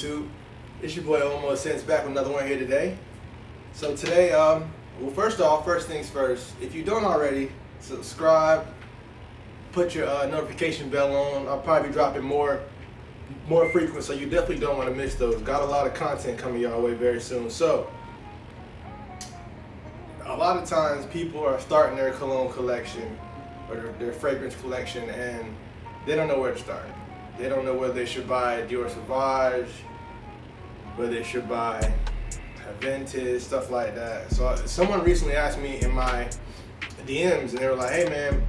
YouTube? It's your boy Homme Since back with another one here today. So today, well, first things first, if you don't already, subscribe, put your notification bell on. I'll probably be dropping more frequent, so you definitely don't want to miss those. Got a lot of content coming your way very soon. So a lot of times people are starting their cologne collection or their fragrance collection and they don't know where to start. They don't know whether they should buy Dior Sauvage, whether they should buy vintage, stuff like that. So someone recently asked me in my DMs and they were like, hey man,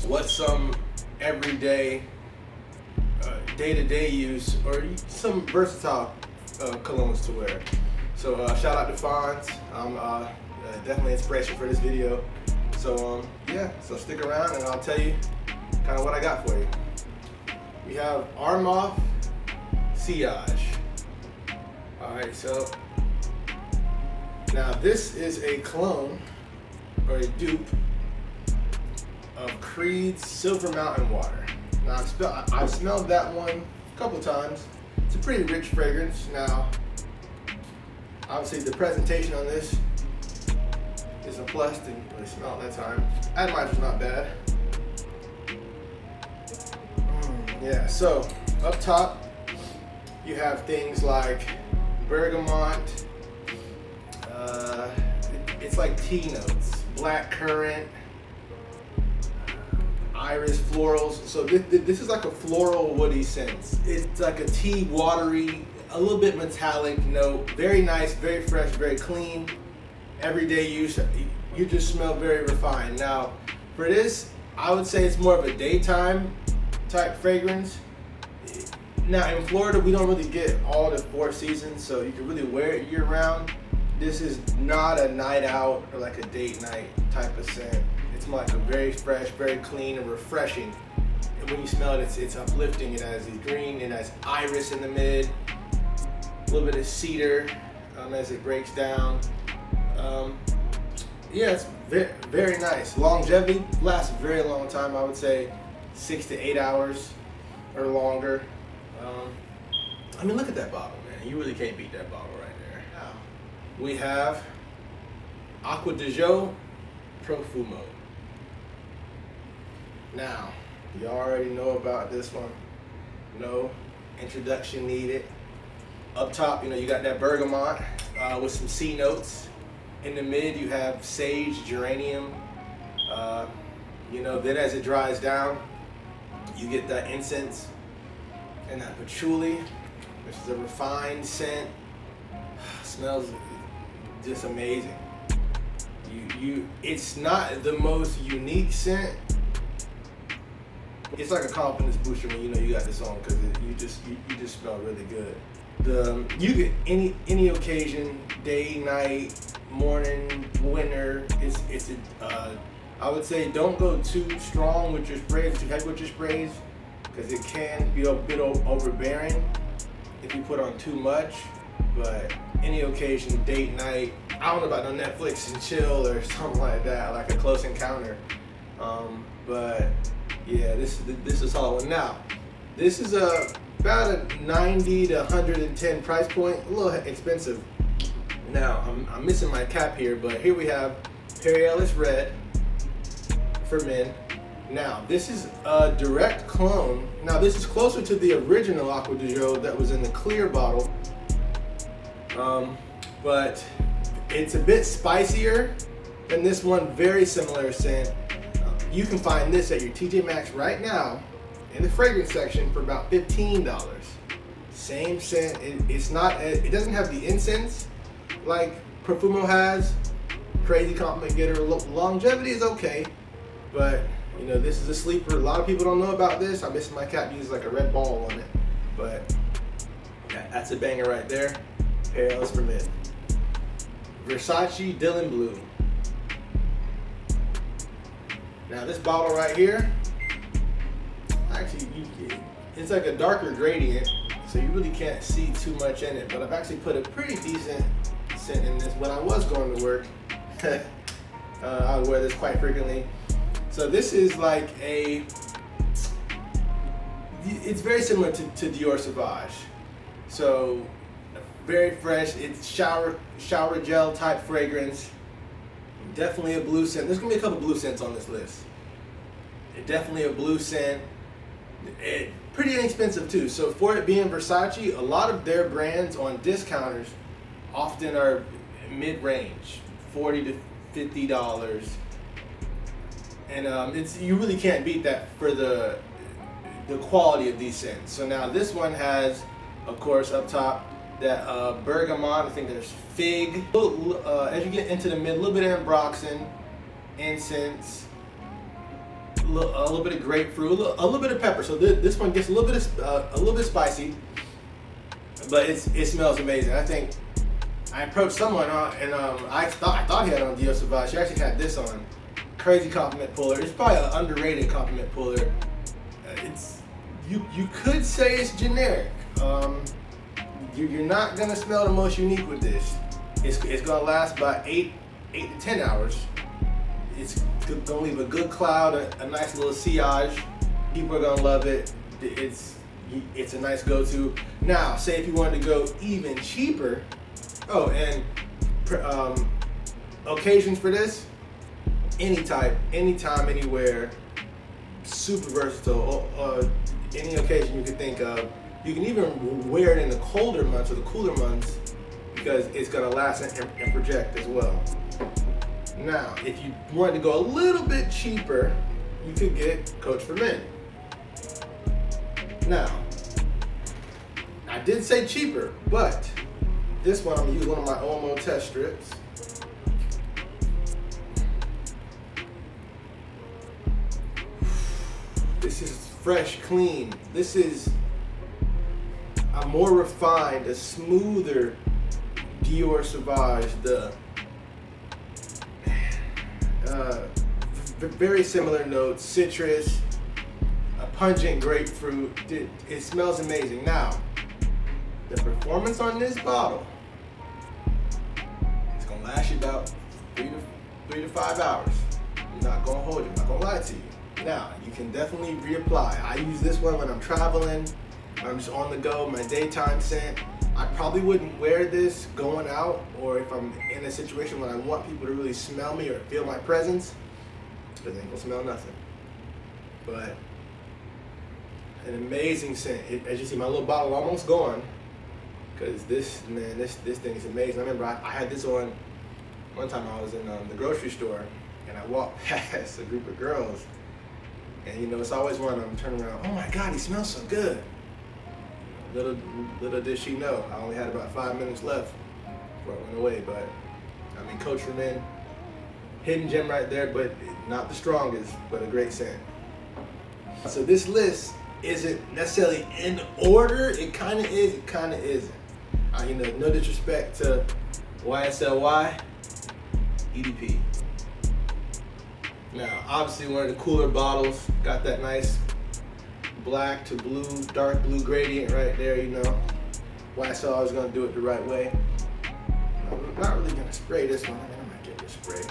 what's some everyday, day-to-day use or some versatile colognes to wear? So shout out to Fonz. I'm definitely inspiration for this video. So yeah, so stick around and I'll tell you kind of what I got for you. We have Armaf Sillage. Alright, so now this is a clone or a dupe of Creed's Silver Mountain Water. Now I've smelled that one a couple times. It's a pretty rich fragrance. Now obviously the presentation on this is a plus. Didn't really smell it that time. Atomizer not bad. Yeah, so up top you have things like bergamot, it's like tea notes, black currant, iris, florals. So this is like a floral woody scent. It's like a tea, watery, a little bit metallic note. Very nice, very fresh, very clean. Everyday use, you just smell very refined. Now for this, I would say it's more of a daytime type fragrance. Now in Florida, we don't really get all the 4 seasons, so you can really wear it year round. This is not a night out or like a date night type of scent. It's more like a very fresh, very clean and refreshing. And when you smell it, it's uplifting. It has green, it has iris in the mid, a little bit of cedar as it breaks down. Yeah, it's very, very nice. Longevity, lasts a very long time. I would say 6 to 8 hours or longer. I mean, look at that bottle, man. You really can't beat that bottle right there. Now, we have Acqua Di Gio Profumo. Now, you already know about this one. No introduction needed. Up top, you got that bergamot with some C notes. In the mid, you have sage, geranium. Then as it dries down, you get that incense and that patchouli, which is a refined scent. Smells just amazing. It's not the most unique scent. It's like a confidence booster when you got this on, because you just smell really good. You get any occasion, day, night, morning, winter. I would say don't go too strong with your sprays, too heavy with your sprays, because it can be a bit overbearing if you put on too much. But any occasion, date, night, I don't know about no Netflix and chill or something like that, like a Close Encounter. But yeah, this is a solid one. Now, this is about a 90 to 110 price point, a little expensive. Now, I'm missing my cap here, but here we have Ellis Red for men. Now, this is a direct clone. Now, this is closer to the original Acqua Di Gio that was in the clear bottle, but it's a bit spicier than this one. Very similar scent. You can find this at your TJ Maxx right now in the fragrance section for about $15. Same scent. It doesn't have the incense like Profumo has. Crazy compliment getter. Longevity is okay, but this is a sleeper. A lot of people don't know about this. I'm missing my cap. Uses like a red ball on it, but that's a banger right there. Ellis for men. Versace Dylan Blue. Now this bottle right here, actually it's like a darker gradient, so you really can't see too much in it, but I've actually put a pretty decent scent in this when I was going to work. I would wear this quite frequently. So this is like it's very similar to Dior Sauvage. So very fresh. It's shower gel type fragrance. Definitely a blue scent. There's gonna be a couple blue scents on this list. Definitely a blue scent. Pretty inexpensive too. So for it being Versace, a lot of their brands on discounters often are mid-range, $40 to $50, and you really can't beat that for the quality of these scents. So now this one has, of course, up top that bergamot. I think there's fig. As you get into the mid, a little bit of ambroxan, incense, a little bit of grapefruit, a little bit of pepper. So this one gets a little bit spicy, but it smells amazing. I think I approached someone and I thought he had on Dio Sauvage. She actually had this on. Crazy compliment puller. It's probably an underrated compliment puller. You could say it's generic. You're not gonna smell the most unique with this. It's gonna last about 8 to 10 hours. It's gonna leave a good cloud, a nice little sillage. People are gonna love it. It's a nice go-to. Now, say if you wanted to go even cheaper. Oh, and occasions for this, any type, anytime, anywhere, super versatile. Any occasion you could think of. You can even wear it in the colder months or the cooler months because it's gonna last and project as well. Now, if you wanted to go a little bit cheaper, you could get Coach for Men. Now, I did say cheaper, but this one I'm gonna use one of my Olmo test strips. This is fresh, clean. This is a more refined, a smoother Dior Sauvage. Very similar notes, citrus, a pungent grapefruit. It smells amazing. Now, the performance on this bottle, it's gonna last you about 3 to 5 hours. I'm not gonna hold you, I'm not gonna lie to you. Now, you can definitely reapply. I use this one when I'm traveling, I'm just on the go, my daytime scent. I probably wouldn't wear this going out, or if I'm in a situation where I want people to really smell me or feel my presence, because they ain't gonna smell nothing. But an amazing scent. As you see, my little bottle almost gone, because this thing is amazing. I remember I had this on one time. I was in the grocery store, and I walked past a group of girls, and you know, it's always one of them turn around, oh my God, he smells so good. Little did she know, I only had about 5 minutes left before it went away. But I mean, Coach for Men, hidden gem right there, but not the strongest, but a great scent. So this list isn't necessarily in order. It kind of is, it kind of isn't. You know, no disrespect to YSLY, EDP. Now, obviously one of the cooler bottles, got that nice black to blue, dark blue gradient right there, you know. YSL, I was gonna do it the right way. I'm not really gonna spray this one. I mean, I might get this spray.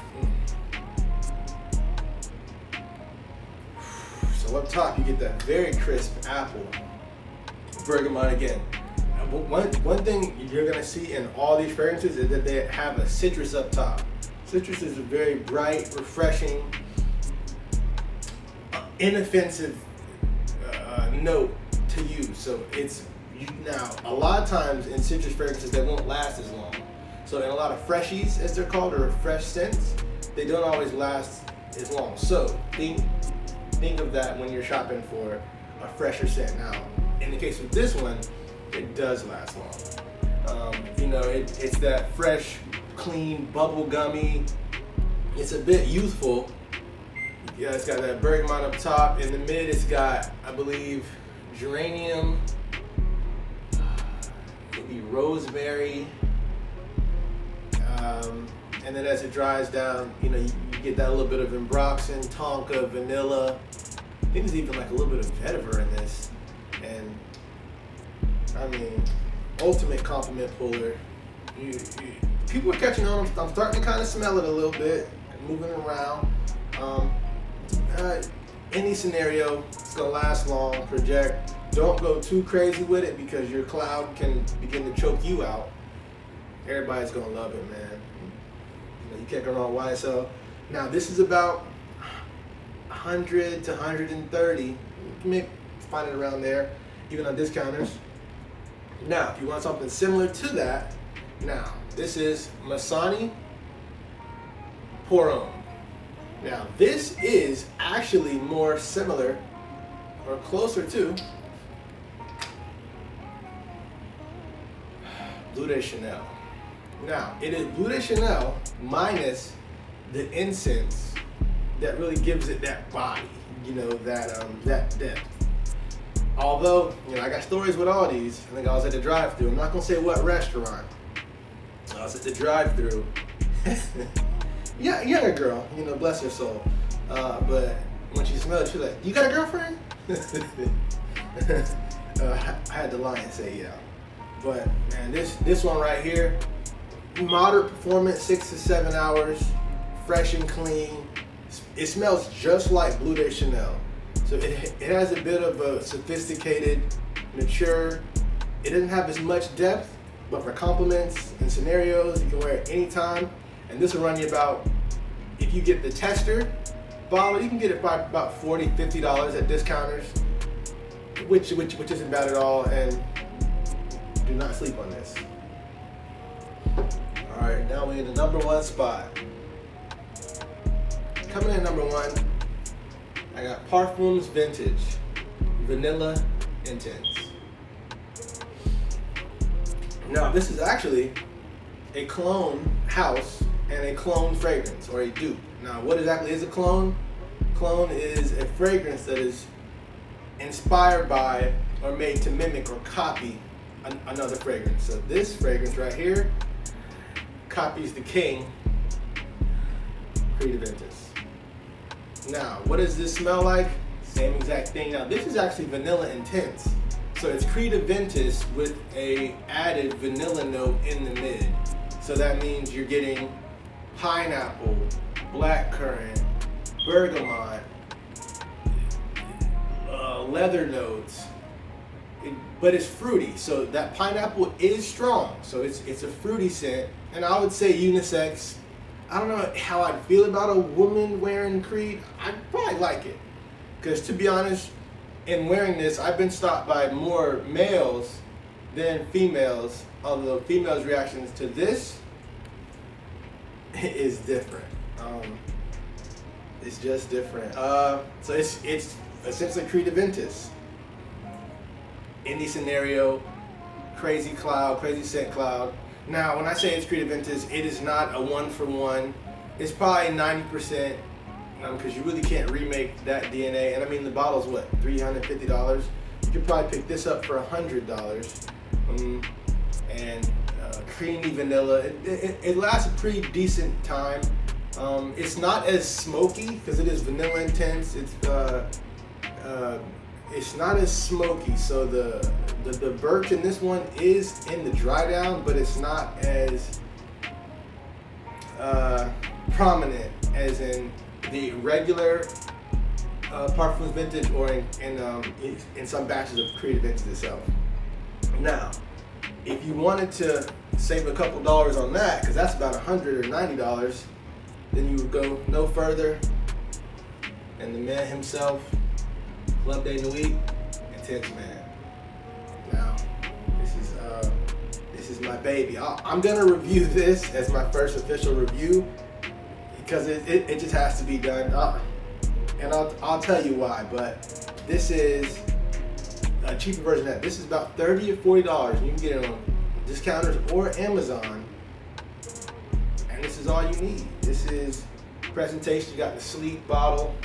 So up top, you get that very crisp apple. Bergamot again. One thing you're gonna see in all these fragrances is that they have a citrus up top. Citrus is a very bright, refreshing, inoffensive note to use. So now a lot of times in citrus fragrances they won't last as long. So in a lot of freshies, as they're called, or fresh scents, they don't always last as long. So think of that when you're shopping for a fresher scent. Now, in the case of this one, it does last long. You know, it's that fresh, clean, bubble gummy. It's a bit youthful. Yeah, it's got that bergamot up top. In the mid, it's got, I believe, geranium, maybe rosemary, and then as it dries down, you know, you get that little bit of ambroxan, tonka, vanilla. I think there's even like a little bit of vetiver in this. And I mean, ultimate compliment puller. People are catching on. I'm starting to kind of smell it a little bit, moving around. Any scenario, it's gonna last long, project. don't go too crazy with it because your cloud can begin to choke you out. Everybody's gonna love it, man. You can't go wrong with YSL. Now this is about 100 to 130. You may find it around there, even on discounters. Now, if you want something similar to that, now this is Missoni Homme. Now this is actually more similar or closer to Bleu de Chanel. Now, it is Bleu de Chanel minus the incense that really gives it that body, you know, that depth. Although, you know, I got stories with all these. I think I was at the drive-thru. I'm not gonna say what restaurant. I was at the drive-thru. Yeah, younger girl, you know, bless her soul. But when she smelled it, she was like, "You got a girlfriend?" I had to lie and say yeah. But man, this one right here, moderate performance, 6 to 7 hours, fresh and clean. It smells just like Bleu de Chanel. So it has a bit of a sophisticated, mature. It doesn't have as much depth, but for compliments and scenarios, you can wear it anytime. And this will run you about, if you get the tester bottle, you can get it by about $40, $50 at discounters, which isn't bad at all. And do not sleep on this. All right, now we're in the number one spot. Coming in at number one, I got Parfum's Vintage Vanilla Intense. Now, this is actually a cologne house and a cologne fragrance, or a dupe. Now, what exactly is a cologne? Cologne is a fragrance that is inspired by or made to mimic or copy another fragrance. So this fragrance right here copies the king, Acqua Di Gio. Now, what does this smell like? Same exact thing. Now, this is actually vanilla intense. So it's Acqua Di Gio with a added vanilla note in the mid. So that means you're getting pineapple, blackcurrant, bergamot, leather notes, but it's fruity. So that pineapple is strong. So it's a fruity scent, and I would say unisex. I don't know how I'd feel about a woman wearing Creed. I'd probably like it, because to be honest, in wearing this, I've been stopped by more males than females. Although females' reactions to this is different. It's just different. So it's essentially Acqua Di Gio. Indie scenario, crazy cloud, crazy scent cloud. Now, when I say it's Acqua Di Gio, it is not a 1-for-1. It's probably 90%, because you really can't remake that DNA. And I mean, the bottle's what, $350? You could probably pick this up for $100. And creamy vanilla. It lasts a pretty decent time. It's not as smoky because it is vanilla intense. It's not as smoky. So the birch in this one is in the dry down, but it's not as prominent as in the regular Parfum's Vintage, or in some batches of Acqua Di Gio itself. Now, if you wanted to save a couple dollars on that, because that's about $100 or $90, then you would go no further. And the man himself, Club de Nuit, Intense Man. Now, this is my baby. I'm gonna review this as my first official review, because it just has to be done. And I'll tell you why. But this is a cheaper version of that. This is about $30 or $40. You can get it on discounters or Amazon. And this is all you need. This is presentation. You got the sleek bottle.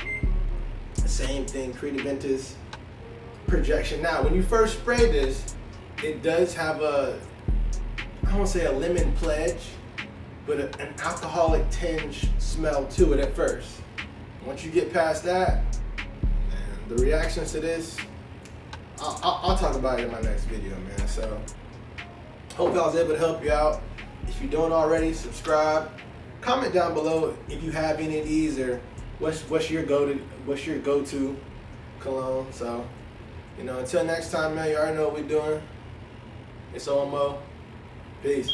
Same thing, Acqua Di Gio projection. Now, when you first spray this, it does have I don't want to say a lemon pledge, but an alcoholic tinge smell to it at first. Once you get past that, and the reactions to this, I'll talk about it in my next video, man. So, hope I was able to help you out. If you don't already, subscribe. Comment down below if you have any of these, or what's your go-to cologne. So, You know, until next time, man, you already know what we're doing. It's OMO. Peace.